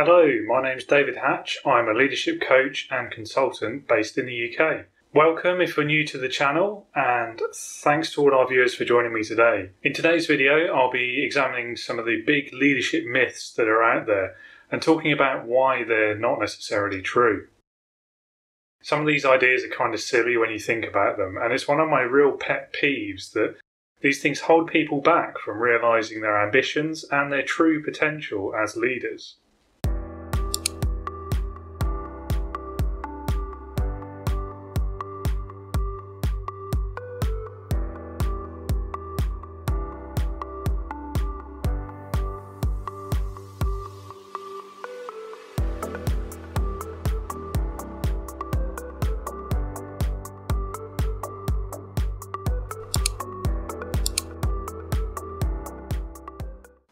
Hello, my name's David Hatch. I'm a leadership coach and consultant based in the UK. Welcome if you're new to the channel, and thanks to all our viewers for joining me today. In today's video, I'll be examining some of the big leadership myths that are out there and talking about why they're not necessarily true. Some of these ideas are kind of silly when you think about them, and it's one of my real pet peeves that these things hold people back from realising their ambitions and their true potential as leaders.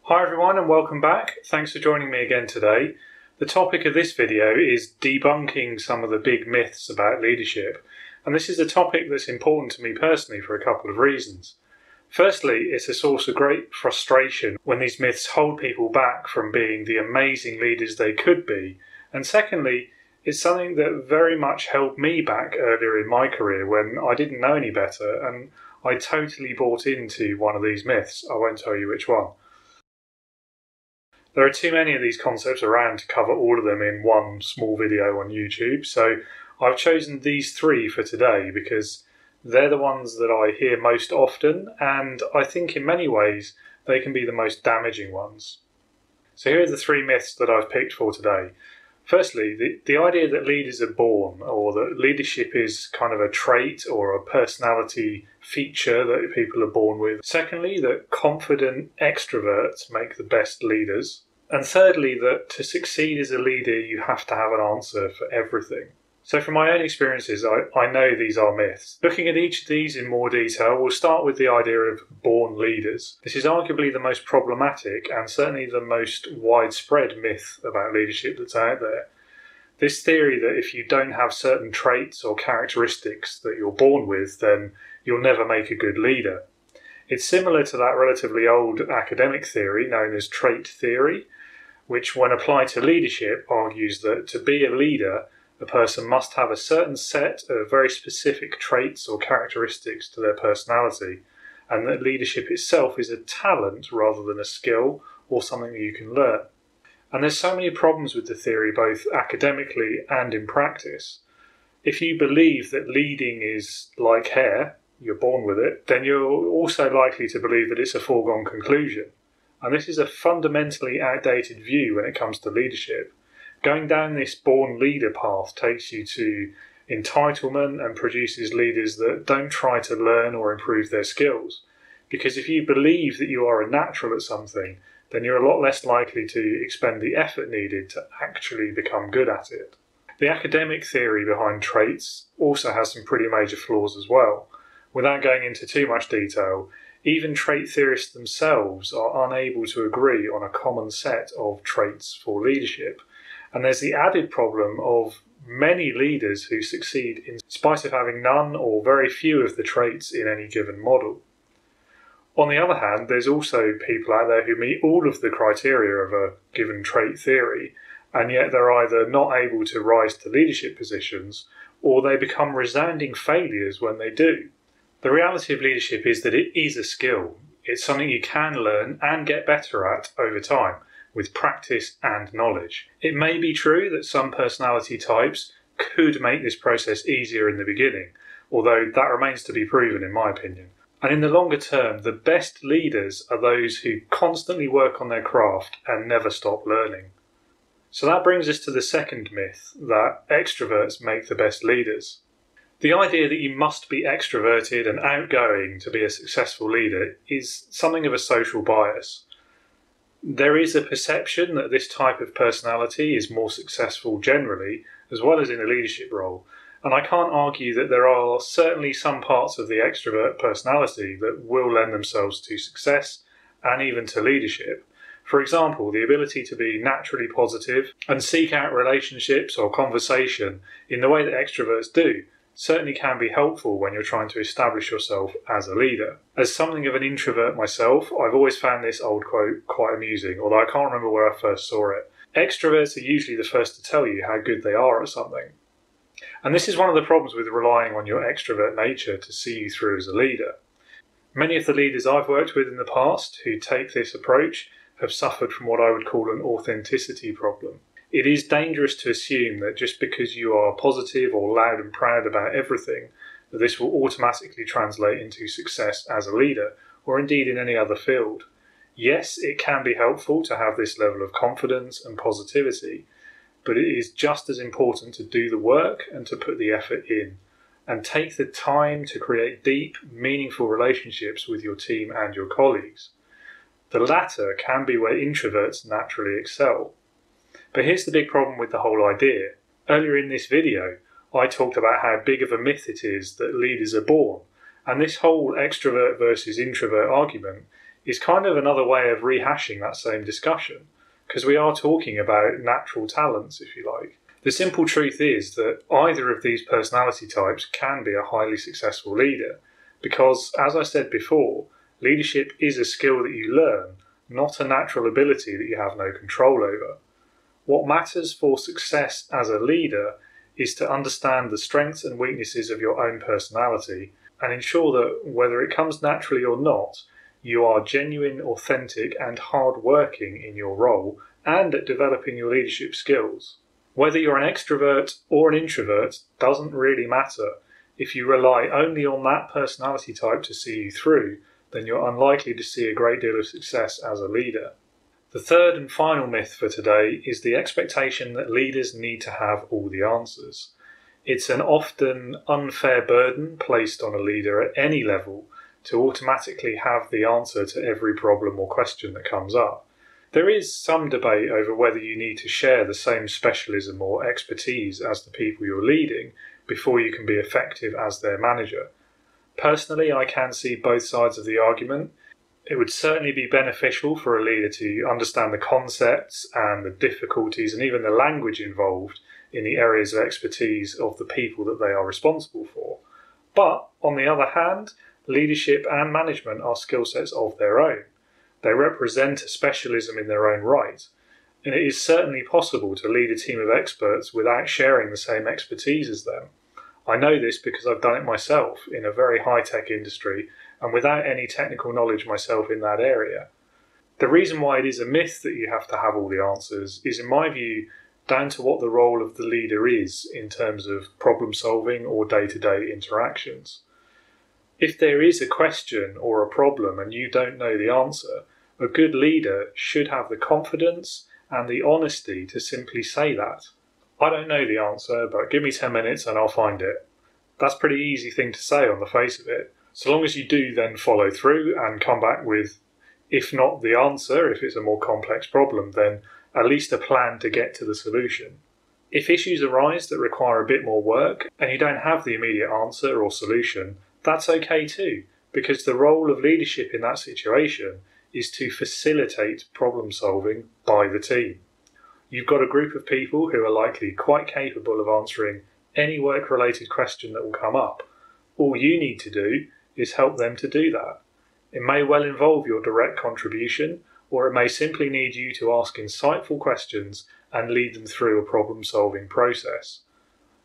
Hi everyone and welcome back. Thanks for joining me again today. The topic of this video is debunking some of the big myths about leadership, and this is a topic that's important to me personally for a couple of reasons. Firstly, it's a source of great frustration when these myths hold people back from being the amazing leaders they could be, and secondly, it's something that very much held me back earlier in my career when I didn't know any better and I totally bought into one of these myths. I won't tell you which one. There are too many of these concepts around to cover all of them in one small video on YouTube, so I've chosen these three for today because they're the ones that I hear most often, and I think in many ways they can be the most damaging ones. So here are the three myths that I've picked for today. Firstly, the idea that leaders are born, or that leadership is kind of a trait or a personality feature that people are born with. Secondly, that confident extroverts make the best leaders. And thirdly, that to succeed as a leader, you have to have an answer for everything. So from my own experiences, I know these are myths. Looking at each of these in more detail, we'll start with the idea of born leaders. This is arguably the most problematic and certainly the most widespread myth about leadership that's out there. This theory that if you don't have certain traits or characteristics that you're born with, then you'll never make a good leader. It's similar to that relatively old academic theory known as trait theory, which when applied to leadership argues that to be a leader, a person must have a certain set of very specific traits or characteristics to their personality, and that leadership itself is a talent rather than a skill or something that you can learn. And there's so many problems with the theory, both academically and in practice. If you believe that leading is like hair, you're born with it, then you're also likely to believe that it's a foregone conclusion. And this is a fundamentally outdated view when it comes to leadership. Going down this born leader path takes you to entitlement and produces leaders that don't try to learn or improve their skills. Because if you believe that you are a natural at something, then you're a lot less likely to expend the effort needed to actually become good at it. The academic theory behind traits also has some pretty major flaws as well. Without going into too much detail, even trait theorists themselves are unable to agree on a common set of traits for leadership. And there's the added problem of many leaders who succeed in spite of having none or very few of the traits in any given model. On the other hand, there's also people out there who meet all of the criteria of a given trait theory, and yet they're either not able to rise to leadership positions or they become resounding failures when they do. The reality of leadership is that it is a skill. It's something you can learn and get better at over time, with practice and knowledge. It may be true that some personality types could make this process easier in the beginning, although that remains to be proven in my opinion. And in the longer term, the best leaders are those who constantly work on their craft and never stop learning. So that brings us to the second myth, that extroverts make the best leaders. The idea that you must be extroverted and outgoing to be a successful leader is something of a social bias. There is a perception that this type of personality is more successful generally, as well as in a leadership role, and I can't argue that there are certainly some parts of the extrovert personality that will lend themselves to success and even to leadership. For example, the ability to be naturally positive and seek out relationships or conversation in the way that extroverts do certainly can be helpful when you're trying to establish yourself as a leader. As something of an introvert myself, I've always found this old quote quite amusing, although I can't remember where I first saw it. Extroverts are usually the first to tell you how good they are at something. And this is one of the problems with relying on your extrovert nature to see you through as a leader. Many of the leaders I've worked with in the past who take this approach have suffered from what I would call an authenticity problem. It is dangerous to assume that just because you are positive or loud and proud about everything, that this will automatically translate into success as a leader, or indeed in any other field. Yes, it can be helpful to have this level of confidence and positivity, but it is just as important to do the work and to put the effort in, and take the time to create deep, meaningful relationships with your team and your colleagues. The latter can be where introverts naturally excel. But here's the big problem with the whole idea. Earlier in this video, I talked about how big of a myth it is that leaders are born, and this whole extrovert versus introvert argument is kind of another way of rehashing that same discussion, because we are talking about natural talents, if you like. The simple truth is that either of these personality types can be a highly successful leader, because, as I said before, leadership is a skill that you learn, not a natural ability that you have no control over. What matters for success as a leader is to understand the strengths and weaknesses of your own personality and ensure that, whether it comes naturally or not, you are genuine, authentic and hard-working in your role and at developing your leadership skills. Whether you're an extrovert or an introvert doesn't really matter. If you rely only on that personality type to see you through, then you're unlikely to see a great deal of success as a leader. The third and final myth for today is the expectation that leaders need to have all the answers. It's an often unfair burden placed on a leader at any level to automatically have the answer to every problem or question that comes up. There is some debate over whether you need to share the same specialism or expertise as the people you're leading before you can be effective as their manager. Personally, I can see both sides of the argument. It would certainly be beneficial for a leader to understand the concepts and the difficulties and even the language involved in the areas of expertise of the people that they are responsible for. But, on the other hand, leadership and management are skill sets of their own. They represent a specialism in their own right, and it is certainly possible to lead a team of experts without sharing the same expertise as them. I know this because I've done it myself in a very high-tech industry and without any technical knowledge myself in that area. The reason why it is a myth that you have to have all the answers is, in my view, down to what the role of the leader is in terms of problem solving or day-to-day interactions. If there is a question or a problem and you don't know the answer, a good leader should have the confidence and the honesty to simply say that. I don't know the answer, but give me 10 minutes and I'll find it. That's a pretty easy thing to say on the face of it. So long as you do then follow through and come back with, if not the answer, if it's a more complex problem, then at least a plan to get to the solution. If issues arise that require a bit more work and you don't have the immediate answer or solution, that's okay too, because the role of leadership in that situation is to facilitate problem solving by the team. You've got a group of people who are likely quite capable of answering any work-related question that will come up. All you need to do is help them to do that. It may well involve your direct contribution, or it may simply need you to ask insightful questions and lead them through a problem-solving process.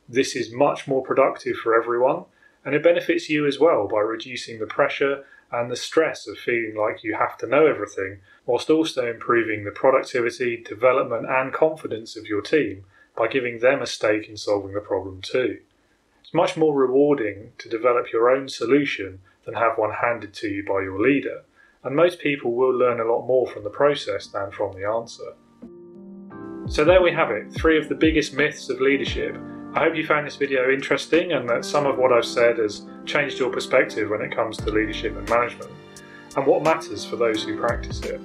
This is much more productive for everyone, and it benefits you as well by reducing the pressure and the stress of feeling like you have to know everything, whilst also improving the productivity, development and confidence of your team by giving them a stake in solving the problem too. It's much more rewarding to develop your own solution than have one handed to you by your leader, and most people will learn a lot more from the process than from the answer. So there we have it, 3 of the biggest myths of leadership. I hope you found this video interesting and that some of what I've said has changed your perspective when it comes to leadership and management, and what matters for those who practice it.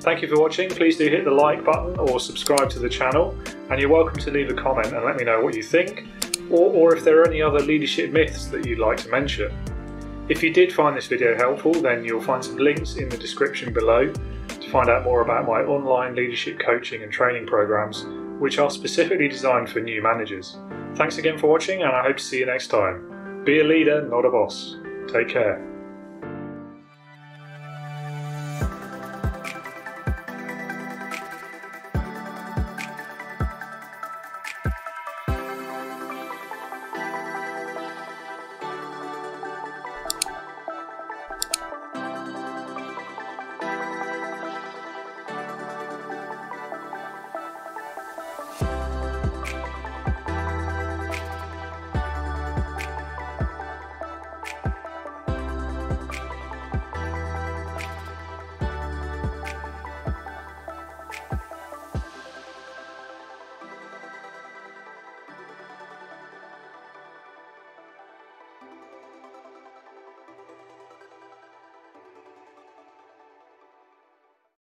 Thank you for watching. Please do hit the like button or subscribe to the channel, and you're welcome to leave a comment and let me know what you think, or if there are any other leadership myths that you'd like to mention. If you did find this video helpful, then you'll find some links in the description below to find out more about my online leadership coaching and training programs, which are specifically designed for new managers. Thanks again for watching, and I hope to see you next time. Be a leader, not a boss. Take care.